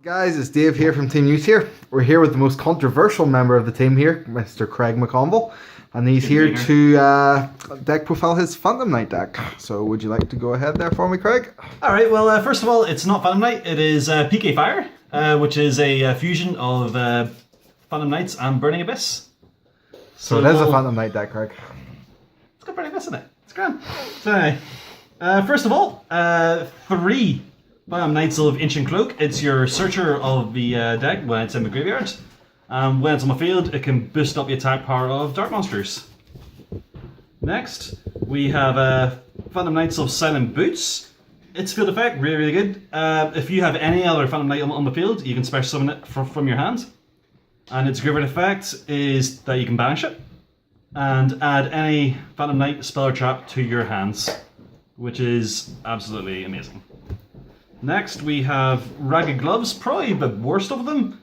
Guys, it's Dave here from Team News here. We're here with the most controversial member of the team here, Mr. Craig McConville, and he's here to deck profile his Phantom Knight deck. So would you like to go ahead there for me, Craig? Alright, well, first of all, it's not Phantom Knight, it is PK Fire, which is a fusion of Phantom Knights and Burning Abyss. So it is a Phantom Knight deck, Craig. It's got Burning Abyss in it. It's grand. So anyway, first of all, 3 Phantom Knights of Ancient Cloak. It's your searcher of the deck when it's in the graveyard. When it's on the field, it can boost up the attack power of Dark Monsters. Next, we have Phantom Knights of Silent Boots. Its field effect, really, really good. If you have any other Phantom Knight on the field, you can special summon it from your hand. And its graveyard effect is that you can banish it and add any Phantom Knight spell or trap to your hands, which is absolutely amazing. Next, we have Ragged Gloves, probably the worst of them,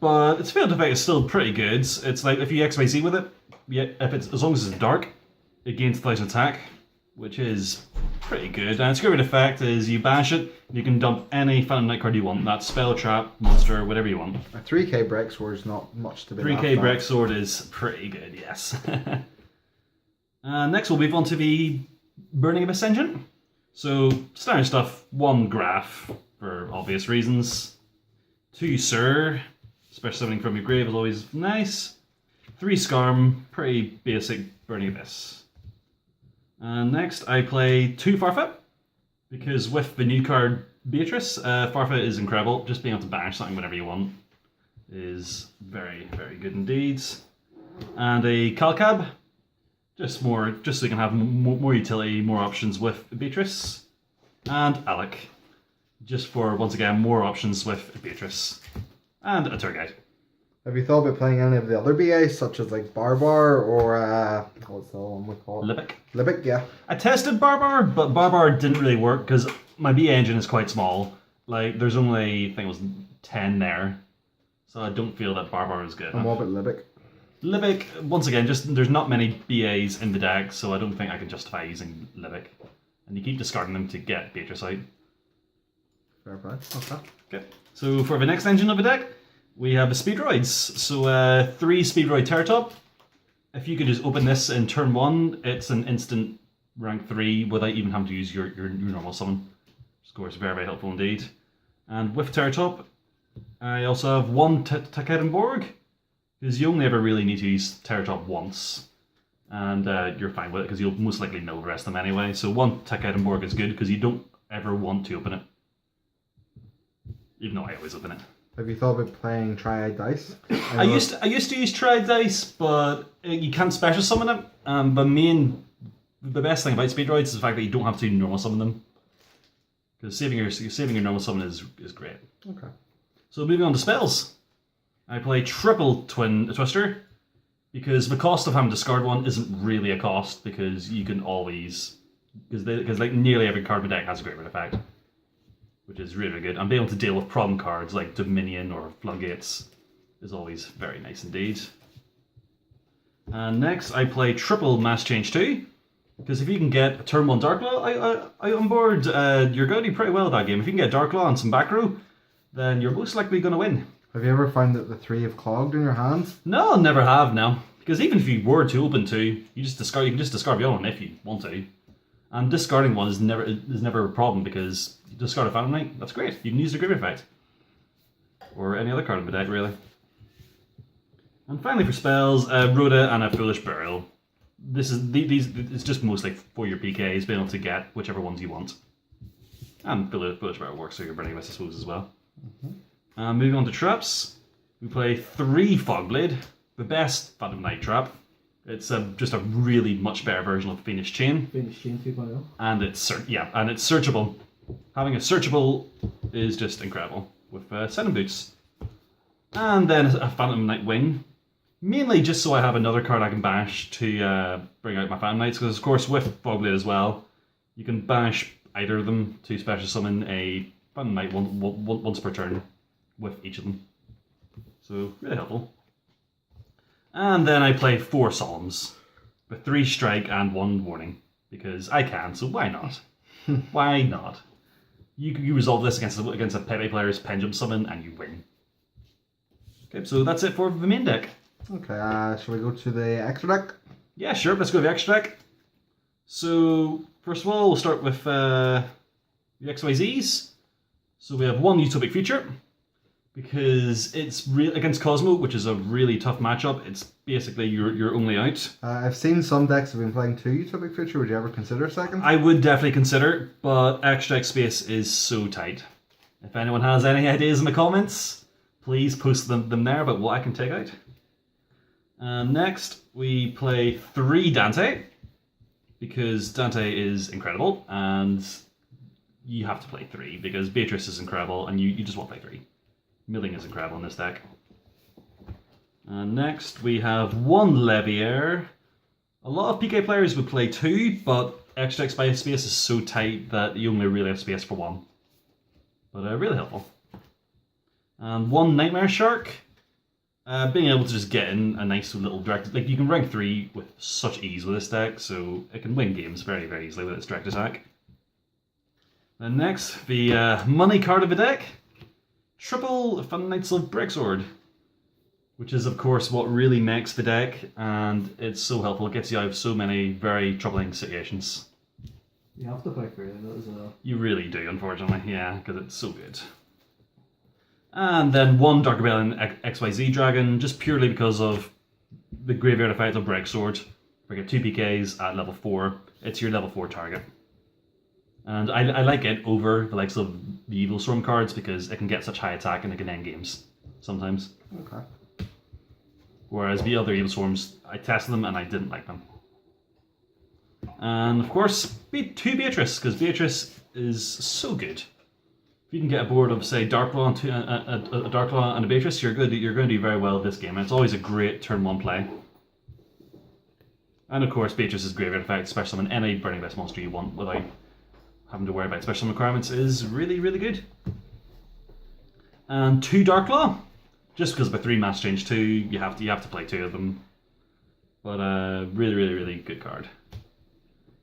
but its field effect is still pretty good. It's like if you XYZ with it, as long as it's dark, it gains 1000 attack, which is pretty good. And its graveyard effect is you banish it, you can dump any Phantom Knight card you want. That's spell, trap, monster, whatever you want. A 3k Break Sword is not much to be 3k Break Sword is pretty good, yes. Next, we'll move on to the Burning Abyss engine. So, standard stuff, 1 Graph, for obvious reasons. 2 Sir, special summoning from your grave is always nice. 3 Skarm, pretty basic Burning Abyss. And next, I play 2 Farfet, because with the new card Beatrice, Farfet is incredible. Just being able to banish something whenever you want is very, very good indeed. And a Calcab. Just so you can have more utility, more options with Beatrice. And Alec. Just for, once again, more options with Beatrice. And a tour guide. Have you thought about playing any of the other BAs, such as like Barbar or, what's the one we call it? Libic. Libic, yeah. I tested Barbar, but Barbar didn't really work because my BA engine is quite small. Like, there's only, I think it was 10 there. So I don't feel that Barbar is good. And what about Libic? Libic, once again, there's not many BAs in the deck, so I don't think I can justify using Libic. And you keep discarding them to get Beatrice out. Fair play. Okay. So for the next engine of the deck, we have the Speedroids. So 3 Speedroid Terratop. If you could just open this in turn 1, it's an instant rank 3 without even having to use your normal summon. Of course, very, very helpful indeed. And with Terratop, I also have 1 Takarenborg. Because you only ever really need to use Terratop once, and you're fine with it because you'll most likely mill the rest of them anyway. So 1 Takarenborg is good because you don't ever want to open it. Even though I always open it. Have you thought about playing Triad Dice? I used to use Triad Dice, but you can't special summon it. The best thing about Speedroids is the fact that you don't have to normal summon them. Because saving your normal summon is great. Okay. So moving on to spells. I play triple Twin Twister, because the cost of having to discard one isn't really a cost, because you can always... Because like nearly every card in the deck has a graveyard effect, which is really, really good. And being able to deal with problem cards like Dominion or Floodgates is always very nice indeed. And next I play triple Mass Change 2, because if you can get a turn 1 Darklaw out on board, you're going to do pretty well at that game. If you can get Darklaw and some back row, then you're most likely going to win. Have you ever found that the 3 have clogged in your hands? No, never have now. Because even if you were to open 2, you can just discard the other one if you want to. And discarding one is never a problem because you discard a Phantom Knight, that's great. You can use the graveyard effect. Or any other card in the deck, really. And finally for spells, Rhoda and a Foolish Burial. It's just mostly for your PKs, being able to get whichever ones you want. And Foolish Burial works, so you're burning this, I suppose, as well. Moving on to traps, we play 3 Fogblade, the best Phantom Knight trap. It's just a really much better version of Phoenix Chain. Phoenix Chain 2.0. And it's searchable. Having a searchable is just incredible with Silent Boots. And then a Phantom Knight Wing, mainly just so I have another card I can banish to bring out my Phantom Knights, because of course with Fogblade as well, you can banish either of them to special summon a Phantom Knight once per turn with each of them. So, really helpful. And then I play 4 Psalms with 3 strike and 1 warning, because I can, so why not? Why not? You resolve this against a Pepe player's Pendulum Summon, and you win. Okay, so that's it for the main deck. Okay, shall we go to the extra deck? Yeah, sure, let's go to the extra deck. So, first of all, we'll start with the XYZs. So we have one Utopic Feature, because it's against Cosmo, which is a really tough matchup. It's basically your only out. I've seen some decks have been playing 2 Utopic Feature. Would you ever consider a second? I would definitely consider, but extra deck space is so tight. If anyone has any ideas in the comments, please post them there about what I can take out. Next, we play 3 Dante, because Dante is incredible, and you have to play 3, because Beatrice is incredible, and you just want to play 3. Milling is incredible in this deck. Next, we have 1 Leviair. A lot of PK players would play 2, but extra deck space is so tight that you only really have space for 1. But really helpful. And 1 Nightmare Shark. Being able to just get in a nice little direct... Like, you can rank 3 with such ease with this deck, so it can win games very, very easily with its direct attack. And next, the money card of the deck. Triple Fun Knights of Brexord. Which is, of course, what really makes the deck, and it's so helpful. It gets you out of so many very troubling situations. You have to play 3 of it as well. You really do, unfortunately, yeah, because it's so good. And then 1 Dark Rebellion XYZ Dragon, just purely because of the graveyard effect of Brexord. We get 2 PKs at level 4. It's your level 4 target. And I like it over the likes of the Evil Storm cards because it can get such high attack and it can end games sometimes. Okay. Whereas the other Evil Storms, I tested them and I didn't like them. And of course, 2 Beatrice, because Beatrice is so good. If you can get a board of, say, Darklaw and a Darklaw and a Beatrice, you're going to do very well this game. And it's always a great turn 1 play. And of course, Beatrice's graveyard effect, special summon any Burning Abyss monster you want without having to worry about special summon requirements, is really, really good. And 2 Darklaw, just because of a 3 mass change 2, you have to play 2 of them. But really, really, really good card.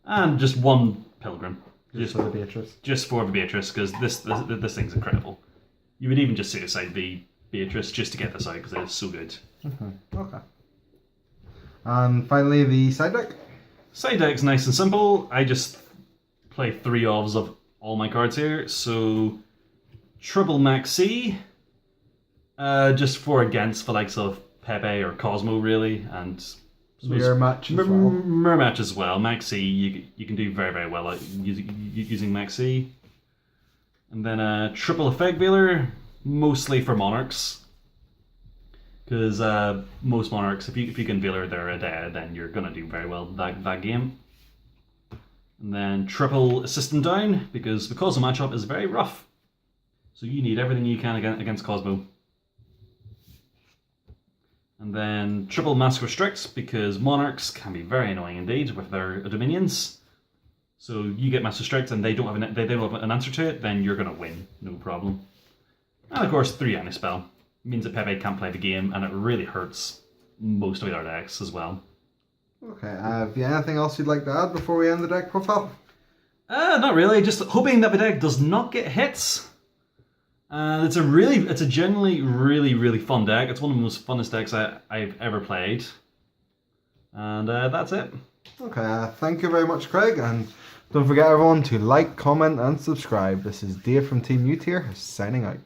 And just 1 Pilgrim. Just for the Beatrice. Just for the Beatrice, because this thing's incredible. You would even just suicide the Beatrice just to get this out, because it is so good. Okay. And finally, the side deck. Side deck's nice and simple. I just play 3 ofs of all my cards here. So, Triple Maxi, just for against the likes of Pepe or Cosmo, really, and Mirror match as well. Mirror match as well. Maxi, you can do very, very well using Maxi. And then Triple Effect Veiler, mostly for Monarchs. Because most Monarchs, if you can Veiler their dead, then you're going to do very well that game. And then Triple Assistant Down, because the Cosmo matchup is very rough. So you need everything you can against Cosmo. And then Triple Mask Restrict, because Monarchs can be very annoying indeed with their Dominions. So you get Mask Restrict and they don't have an answer to it, then you're going to win, no problem. And of course, 3 Anti-Spell. Means that Pepe can't play the game, and it really hurts most of our decks as well. Okay, have you anything else you'd like to add before we end the deck profile? Not really, just hoping that the deck does not get hits. It's a genuinely really, really fun deck. It's one of the most funnest decks I've ever played. And that's it. Okay, thank you very much, Craig, and don't forget everyone to like, comment and subscribe. This is Dave from Team Utier signing out.